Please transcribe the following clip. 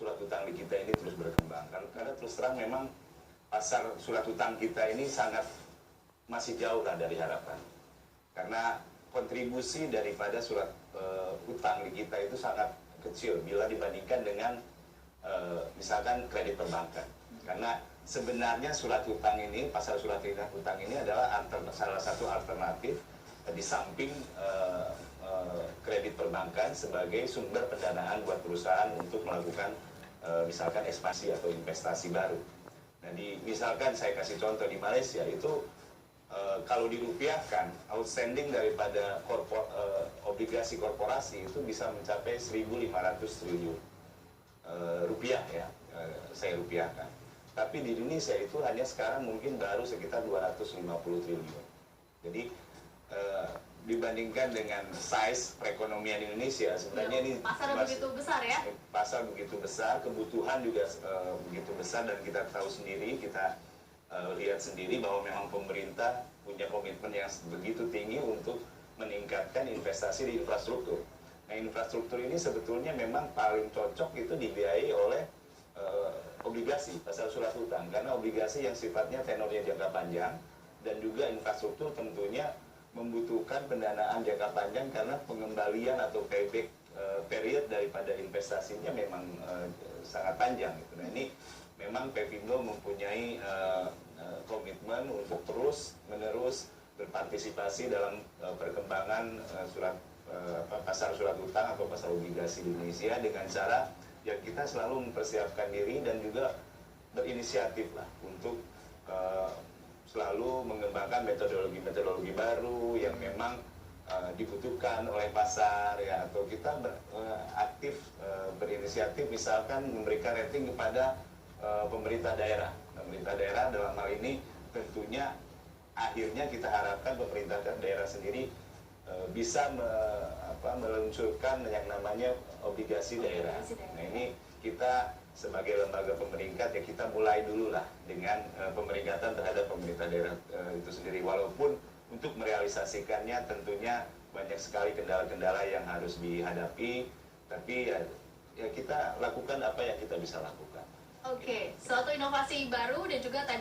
surat utang di kita ini terus berkembang. Karena terus terang memang pasar surat utang kita ini sangat masih jauh lah dari harapan. Karena kontribusi daripada surat utang di kita itu sangat kecil bila dibandingkan dengan misalkan kredit perbankan. Karena sebenarnya surat utang ini, pasar surat utang ini adalah salah satu alternatif di samping kredit perbankan sebagai sumber pendanaan buat perusahaan untuk melakukan misalkan ekspansi atau investasi baru. Nah, misalkan saya kasih contoh di Malaysia itu kalau dirupiahkan, outstanding daripada obligasi korporasi itu bisa mencapai 1.500 triliun rupiah ya, saya rupiahkan. Tapi di Indonesia itu hanya sekarang mungkin baru sekitar 250 triliun. Jadi dibandingkan dengan size perekonomian Indonesia, sebenarnya ini pasarnya begitu besar ya? Pasar begitu besar, kebutuhan juga begitu besar, dan kita tahu sendiri, kita lihat sendiri bahwa memang pemerintah punya komitmen yang begitu tinggi untuk meningkatkan investasi di infrastruktur. Nah, infrastruktur ini sebetulnya memang paling cocok itu dibiayai oleh obligasi, pasar surat utang, karena obligasi yang sifatnya tenornya jangka panjang, dan juga infrastruktur tentunya membutuhkan pendanaan jangka panjang karena pengembalian atau payback period daripada investasinya memang sangat panjang gitu. Nah, ini memang Pevindo mempunyai komitmen untuk terus menerus berpartisipasi dalam perkembangan pasar surat utang atau pasar obligasi di Indonesia dengan cara ya kita selalu mempersiapkan diri dan juga berinisiatif lah untuk selalu mengembangkan metodologi baru yang memang dibutuhkan oleh pasar ya, atau kita aktif berinisiatif misalkan memberikan rating kepada pemerintah daerah. Pemerintah daerah dalam hal ini tentunya akhirnya kita harapkan pemerintah daerah sendiri bisa meluncurkan yang namanya obligasi daerah. Nah, ini kita sebagai lembaga pemeringkat ya kita mulai dulu lah dengan pemeringkatan terhadap pemerintah daerah itu sendiri, walaupun untuk merealisasikannya tentunya banyak sekali kendala-kendala yang harus dihadapi, tapi ya kita lakukan apa yang kita bisa lakukan. Oke, suatu inovasi baru dan juga tadi